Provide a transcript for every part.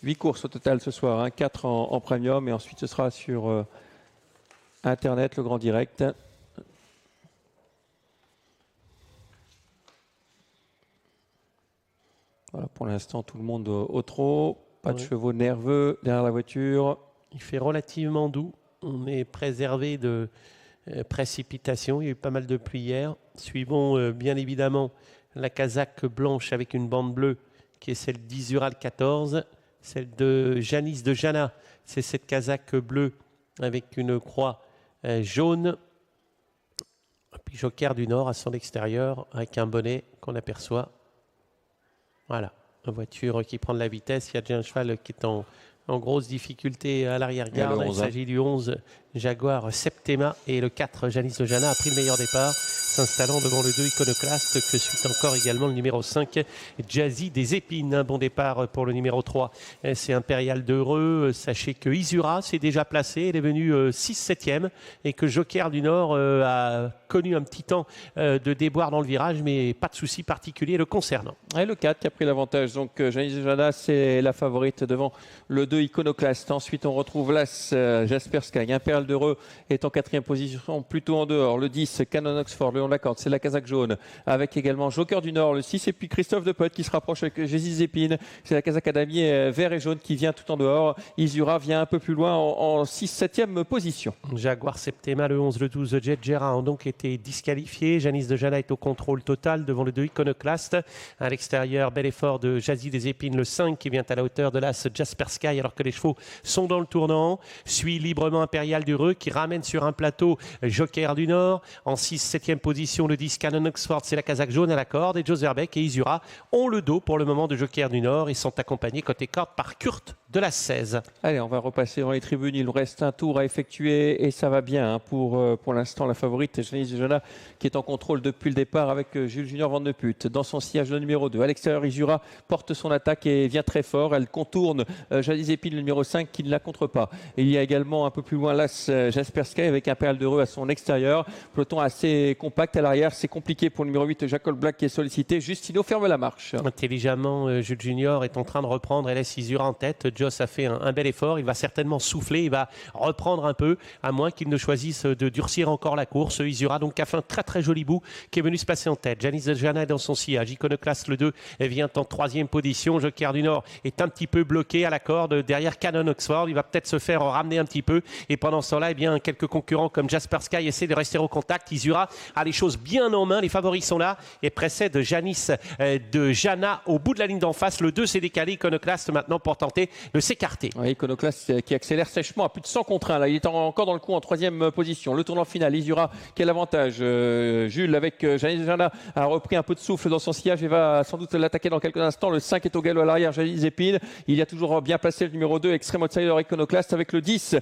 8 courses au total ce soir, hein, 4 en premium et ensuite ce sera sur Internet, le grand direct. Voilà, pour l'instant, tout le monde au trot. Pas de chevaux nerveux derrière la voiture. Il fait relativement doux. On est préservé de précipitations. Il y a eu pas mal de pluie hier. Suivons bien évidemment la casaque blanche avec une bande bleue qui est celle d'Isural 14. Celle de Janice de Jana, c'est cette casaque bleue avec une croix jaune. Et puis Joker du Nord à son extérieur avec un bonnet qu'on aperçoit. Voilà, une voiture qui prend de la vitesse. Il y a déjà un cheval qui est en grosse difficulté à l'arrière-garde. Il s'agit du 11 Jaguar Septema et le 4 Janice de Jana a pris le meilleur départ, s'installant devant le 2 Iconoclaste que suit encore également le numéro 5 Jazzy des Épines. Un bon départ pour le numéro 3. C'est Impérial d'Heureux. Sachez que Isura s'est déjà placé. Elle est venue 6-7e et que Joker du Nord a connu un petit temps de déboire dans le virage, mais pas de souci particulier le concernant. Et le 4 qui a pris l'avantage. Donc Janice de Jana, c'est la favorite devant le 2 Iconoclaste. Ensuite, on retrouve l'As Jasper Sky. Impérial d'Heureux est en 4e position, plutôt en dehors. Le 10 Canon Oxford, le long de la corde, c'est la casaque jaune. Avec également Joker du Nord, le 6. Et puis Christophe Depote qui se rapproche avec Jésus Zépine. C'est la casaque à damier vert et jaune qui vient tout en dehors. Isura vient un peu plus loin en 6-7e position. Jaguar Septema, le 11, le 12 Jet Gera ont donc été disqualifiés. Janice de Jana est au contrôle total devant le 2 Iconoclaste. À l'extérieur, bel effort de Jazzy des Épines, le 5 qui vient à la hauteur de l'As Jasper Sky alors que les chevaux sont dans le tournant. Suit librement Impérial d'Heureux qui ramène sur un plateau Joker du Nord. En 6-7e position, le 10 Canon Oxford, c'est la casaque jaune à la corde. Et Joe Zerbeck et Isura ont le dos pour le moment de Joker du Nord. Ils sont accompagnés côté corde par Kurt de la 16. Allez, on va repasser dans les tribunes. Il nous reste un tour à effectuer et ça va bien hein, pour l'instant la favorite Janice de Jana qui est en contrôle depuis le départ avec Jules Junior Van de Put. Dans son sillage le numéro 2. À l'extérieur, Isura porte son attaque et vient très fort. Elle contourne Jadis Épine, le numéro 5, qui ne la contre pas. Et il y a également un peu plus loin l'As Jasper Sky avec Impérial d'Heureux à son extérieur. Peloton assez compact à l'arrière. C'est compliqué pour le numéro 8, Jacob Black qui est sollicité. Justino ferme la marche. Intelligemment, Jules Junior est en train de reprendre et laisse Isura en tête. Joss a fait un bel effort. Il va certainement souffler. Il va reprendre un peu, à moins qu'il ne choisisse de durcir encore la course. Isura donc a fait un très joli bout qui est venu se passer en tête. Janice de Jana est dans son sillage. Iconoclaste le 2 vient en 3e position. Joker du Nord est un petit peu bloqué à la corde derrière Canon Oxford. Il va peut-être se faire ramener un petit peu. Et pendant ce temps-là, eh bien, quelques concurrents comme Jasper Sky essaient de rester au contact. Isura a les choses bien en main. Les favoris sont là et précède Janice de Jana au bout de la ligne d'en face. Le 2 s'est décalé. Iconoclaste maintenant pour tenter de s'écarter. Oui, Iconoclaste qui accélère sèchement à plus de 100 contre 1. Là, il est encore dans le coup en 3e position. Le tournant final, Isura qui a l'avantage. Jules avec Janice de Jana a repris un peu de souffle dans son sillage et va sans doute l'attaquer dans quelques instants. Le 5 est au galop à l'arrière, Janice Zépine. Il y a toujours bien placé le numéro 2, Extreme Outsider Iconoclaste avec le 10,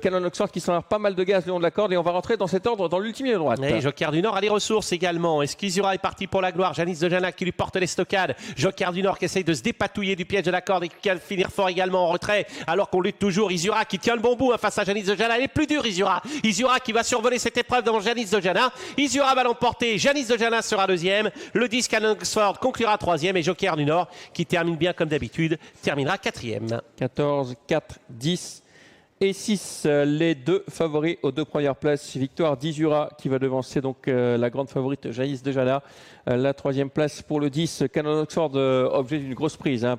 Canon Oxford qui s'enlève pas mal de gaz le long de la corde et on va rentrer dans cet ordre dans l'ultime ligne droite. Et Joker du Nord a les ressources également. Est-ce qu'Isura est parti pour la gloire? Janice de Jana qui lui porte les stockades. Joker du Nord qui essaye de se dépatouiller du piège de la corde et qui va finir fort également en retrait alors qu'on lutte toujours. Isura qui tient le bon bout face à Janice de Jana. Elle est plus dure Isura. Isura qui va survoler cette épreuve devant Janice de Jana. Isura va l'emporter. Janice de Jana sera 2e. Le 10 Canon Oxford conclura 3e et Joker du Nord qui termine bien comme d'habitude terminera 4e. 14, 4, 10 et 6, les deux favoris aux 2 premières places. Victoire d'Isura qui va devancer donc la grande favorite Janice de Jana. La 3e place pour le 10, Canon Oxford, objet d'une grosse prise hein,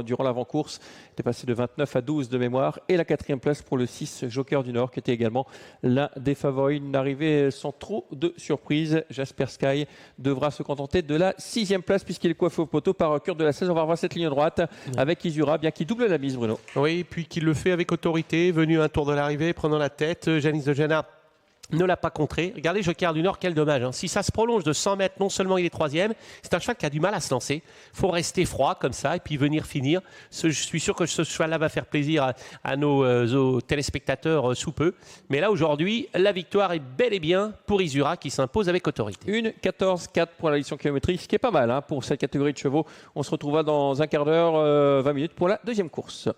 durant l'avant-course. Il est passé de 29 à 12 de mémoire. Et la 4e place pour le 6, Joker du Nord, qui était également l'un des favoris. Une arrivée sans trop de surprise. Jasper Sky devra se contenter de la 6e place puisqu'il est coiffé au poteau par Kurt de la 16. On va revoir cette ligne droite avec Isura, bien qu'il double la mise, Bruno. Oui, puis qu'il le fait avec autorité, venu un tour de l'arrivée, prenant la tête. Janice de Jana ne l'a pas contré. Regardez Joker du Nord, quel dommage. Hein. Si ça se prolonge de 100 mètres, non seulement il est 3e, c'est un cheval qui a du mal à se lancer. Il faut rester froid comme ça et puis venir finir. Je suis sûr que ce cheval-là va faire plaisir à nos téléspectateurs sous peu. Mais là, aujourd'hui, la victoire est bel et bien pour Isura qui s'impose avec autorité. 1,14,4 pour la l'édition kilométrique, ce qui est pas mal hein, pour cette catégorie de chevaux. On se retrouvera dans un quart d'heure, 20 minutes pour la 2e course.